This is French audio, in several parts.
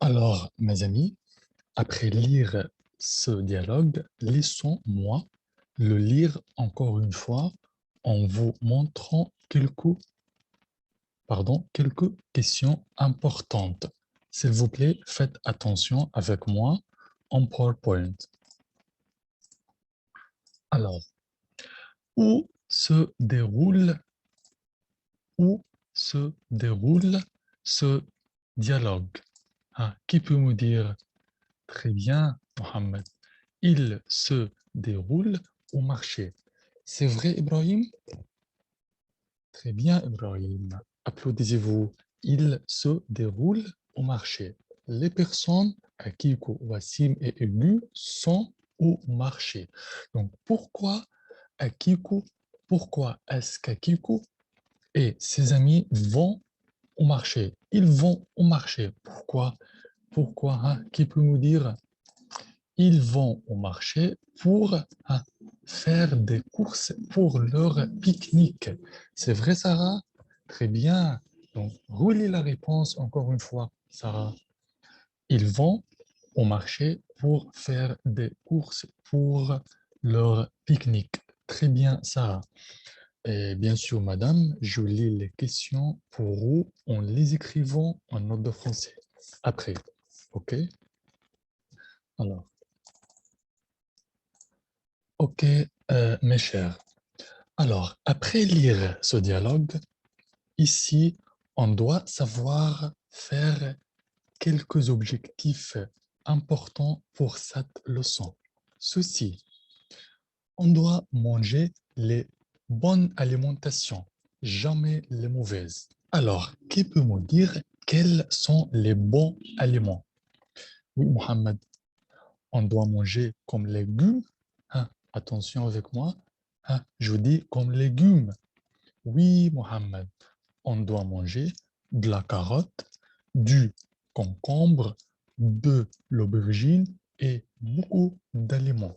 Alors, mes amis, après lire ce dialogue, laissons-moi le lire encore une fois en vous montrant quelques questions importantes. S'il vous plaît, faites attention avec moi en PowerPoint. Alors, où se déroule, où se déroule ce dialogue? Qui peut me dire? Très bien, Mohamed. Il se déroule au marché. C'est vrai, Ibrahim? Très bien, Ibrahim. Applaudissez-vous. Il se déroule au marché. Les personnes, Akiko, Wassim et Egu, sont au marché. Donc, pourquoi Akiko, pourquoi est-ce qu'Akiko et ses amis vont au marché? Ils vont au marché. Pourquoi? Pourquoi? Qui peut nous dire? Ils vont au marché pour faire des courses pour leur pique-nique. C'est vrai, Sarah? Très bien. Donc, relis la réponse encore une fois, Sarah. Ils vont au marché pour faire des courses pour leur pique-nique. Très bien, Sarah. Et bien sûr, madame, je lis les questions pour vous en les écrivant en note de français. Après, OK? Alors, OK, mes chers. Alors, après lire ce dialogue, ici, on doit savoir faire quelques objectifs importants pour cette leçon. Ceci, on doit manger les bonnes alimentations, jamais les mauvaises. Alors, qui peut me dire quels sont les bons aliments? Oui, Mohamed, on doit manger comme légumes. Attention avec moi. Je dis comme légumes. Oui, Mohamed, on doit manger de la carotte, du concombre, de l'aubergine et beaucoup d'aliments.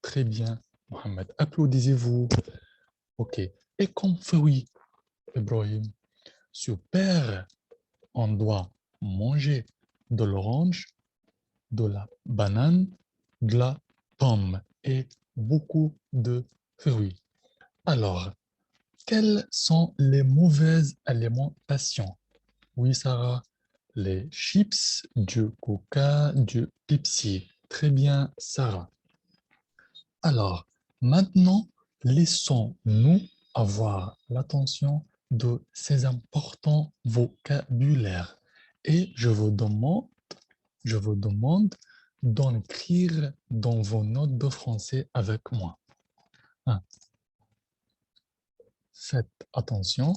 Très bien, Mohamed. Applaudissez-vous. OK. Et comme fruit, Ibrahim, super, on doit manger de l'orange, de la banane, de la pomme et beaucoup de fruits. Alors, quelles sont les mauvaises alimentations? Oui, Sarah, les chips, du Coca, du Pepsi. Très bien, Sarah. Alors, maintenant, laissons-nous avoir l'attention de ces importants vocabulaires. Et je vous demande d'en écrire dans vos notes de français avec moi. Hein, Faites attention,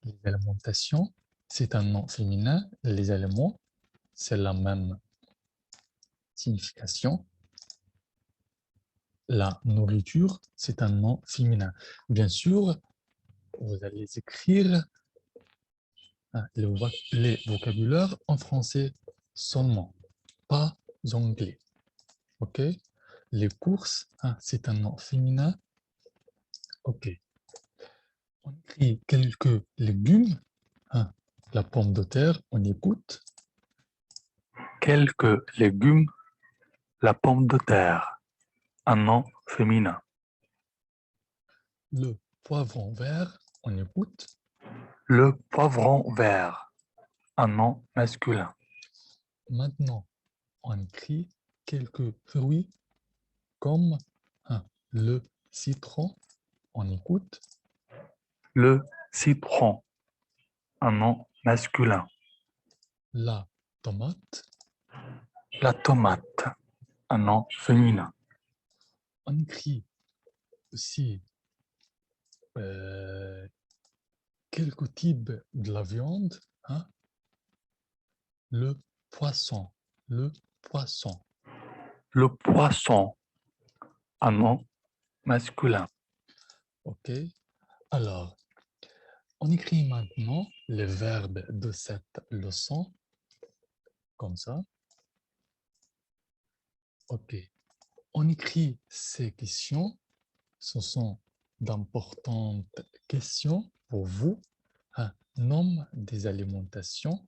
les alimentations, c'est un nom féminin. Les aliments, c'est la même signification. La nourriture, c'est un nom féminin. Bien sûr, vous allez écrire les vocabulaires en français seulement, pas anglais. OK? Les courses, c'est un nom féminin. OK. On écrit quelques légumes. La pomme de terre, on écoute. Quelques légumes, la pomme de terre, un nom féminin. Le poivron vert, on écoute. Le poivron vert, un nom masculin. Maintenant, on écrit quelques fruits comme le citron, on écoute. Le citron, un nom masculin. La tomate. La tomate, un nom féminin. On écrit aussi quelques types de la viande. Le poisson, le poisson. Le poisson, un nom masculin. OK. Alors, on écrit maintenant les verbes de cette leçon, comme ça. OK. On écrit ces questions. Ce sont d'importantes questions pour vous. Nom des alimentations.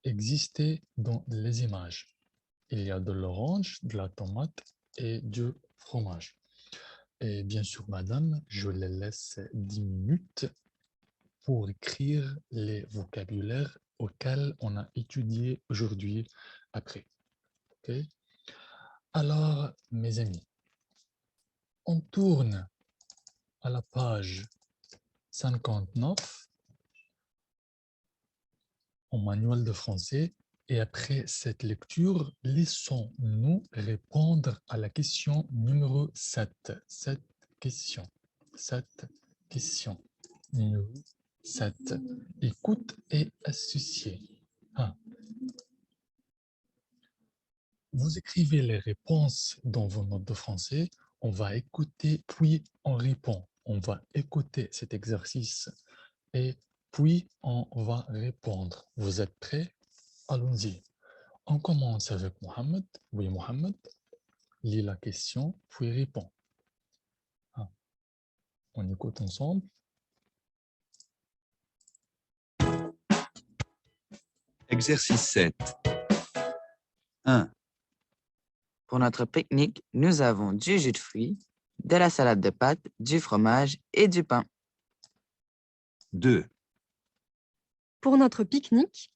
exister dans les images? Il y a de l'orange, de la tomate et du fromage. Et bien sûr, madame, je les laisse 10 minutes pour écrire les vocabulaires auxquels on a étudié aujourd'hui après. Ok. Alors, mes amis, on tourne à la page 59 en manuel de français et après cette lecture, laissons-nous répondre à la question numéro 7. Cette question. Cette question. Numéro 7. Écoute et associer. Ah. Vous écrivez les réponses dans vos notes de français. On va écouter, puis on répond. On va écouter cet exercice et puis on va répondre. Vous êtes prêts? Allons-y. On commence avec Mohamed. Oui, Mohamed. Lis la question, puis répond. Ah. On écoute ensemble. Exercice 7. 1, Pour notre pique-nique, nous avons du jus de fruits, de la salade de pâtes, du fromage et du pain. 2, Pour notre pique-nique,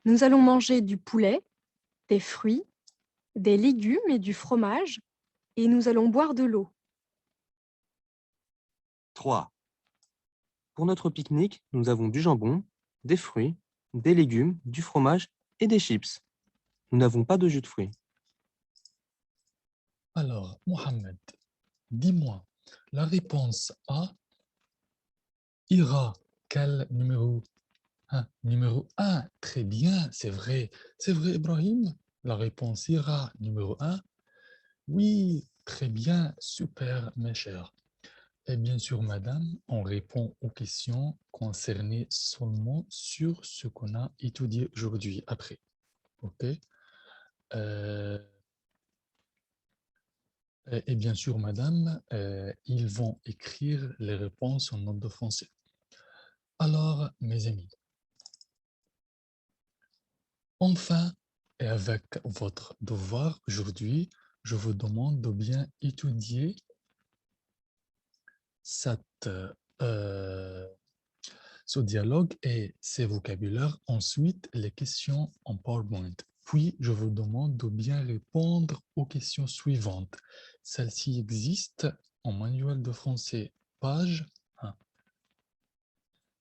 nous allons manger du poulet, des fruits, des légumes et du fromage, et nous allons boire de l'eau. 3, Pour notre pique-nique, nous avons du jambon, des fruits, des légumes, du fromage et des chips. Nous n'avons pas de jus de fruits. Alors, Mohamed, dis-moi, la réponse A ira quel numéro? Numéro 1, très bien, c'est vrai. C'est vrai, Ibrahim? La réponse ira numéro 1. Oui, très bien, super, mes chers. Et bien sûr, madame, on répond aux questions concernées seulement sur ce qu'on a étudié aujourd'hui, après. OK? Et bien sûr, madame, ils vont écrire les réponses en note de français. Alors, mes amis, enfin, et avec votre devoir aujourd'hui, je vous demande de bien étudier cette, ce dialogue et ces vocabulaires. Ensuite, les questions en PowerPoint. Puis, je vous demande de bien répondre aux questions suivantes. Celles-ci existent en manuel de français, page 1.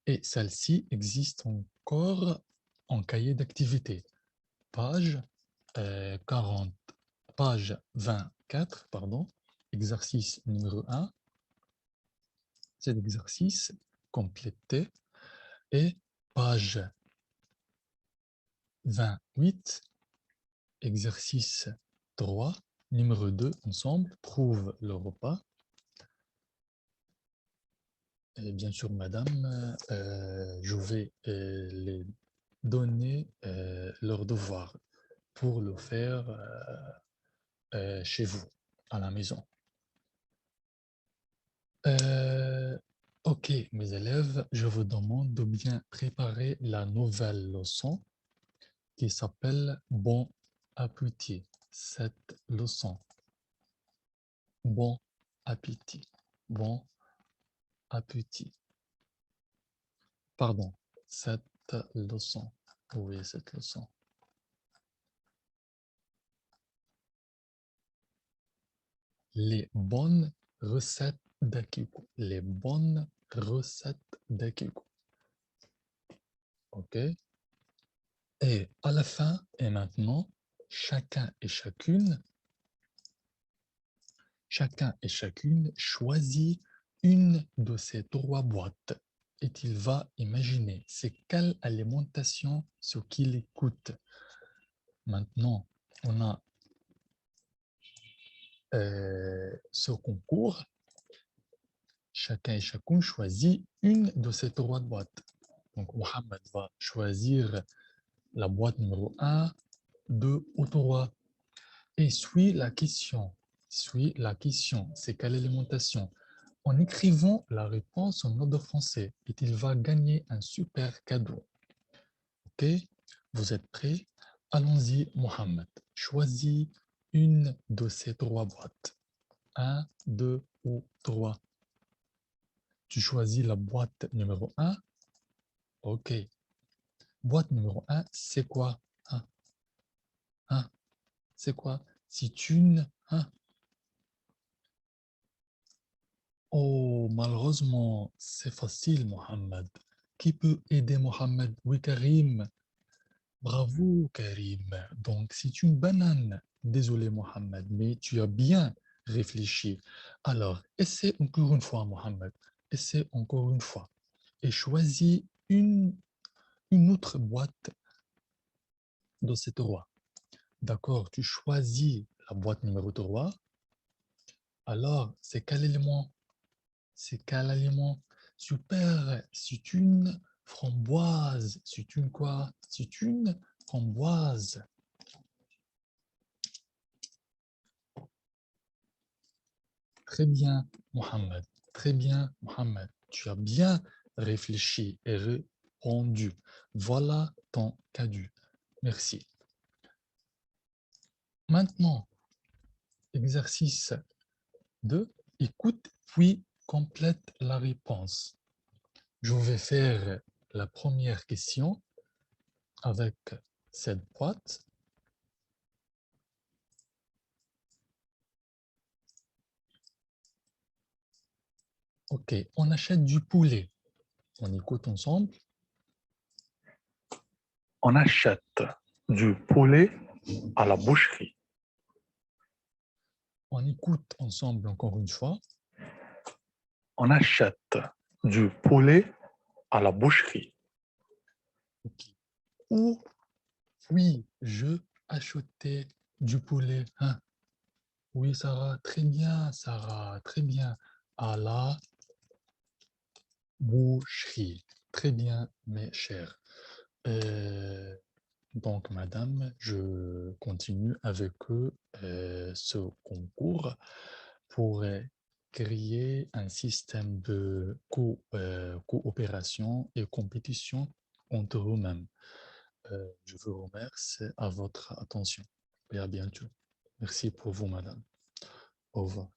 Et celle-ci existe encore en cahier d'activité, page 40, page 24, pardon, exercice numéro 1. C'est l'exercice complété et page 28, exercice 3, numéro 2, ensemble, trouve le repas. Et bien sûr, madame, je vais les donner leur devoir pour le faire chez vous, à la maison. Ok, mes élèves, je vous demande de bien préparer la nouvelle leçon qui s'appelle Bon appétit. Cette leçon. Bon appétit. Bon appétit. Pardon, cette leçon. Oui, cette leçon. Les bonnes recettes d'Akiko. Les bonnes recettes d'Akiko. OK? Et à la fin, et maintenant, chacun et chacune choisit une de ces 3 boîtes et il va imaginer c'est quelle alimentation ce qu'il écoute. Maintenant, on a ce concours. Chacun et chacune choisit une de ces 3 boîtes. Donc, Mohamed va choisir la boîte numéro 1, 2 ou 3. Et suit la question. Suit la question. C'est quelle alimentation? En écrivant la réponse en note de français, et il va gagner un super cadeau. OK? Vous êtes prêts? Allons-y, Mohamed. Choisis une de ces 3 boîtes. 1, 2 ou 3. Tu choisis la boîte numéro 1. OK. Boîte numéro 1, c'est quoi? Hein? Hein? C'est quoi? C'est une... Hein? Oh, malheureusement, c'est facile, Mohamed. Qui peut aider Mohamed? Oui, Karim. Bravo, Karim. Donc, c'est une banane. Désolé, Mohamed, mais tu as bien réfléchi. Alors, essaie encore une fois, Mohamed. Essaie encore une fois. Et choisis une autre boîte de ces 3. D'accord, tu choisis la boîte numéro 3. Alors, c'est quel élément? C'est quel aliment? Super, c'est une framboise. C'est une quoi? C'est une framboise. Très bien, Mohamed. Très bien, Mohamed. Tu as bien réfléchi et répondu. Voilà ton cadeau. Merci. Maintenant, exercice 2. Écoute, puis complète la réponse. Je vais faire la première question avec cette boîte. OK, on achète du poulet. On écoute ensemble. On achète du poulet à la boucherie. On écoute ensemble encore une fois. On achète du poulet à la boucherie. OK. Ou oui, je achetais du poulet. Hein? Oui, Sarah, très bien, Sarah, très bien. À la boucherie. Très bien, mes chers. Donc, madame, je continue avec ce concours pour créer un système de coopération et compétition entre eux-mêmes. Je vous remercie à votre attention et à bientôt. Merci pour vous, madame. Au revoir.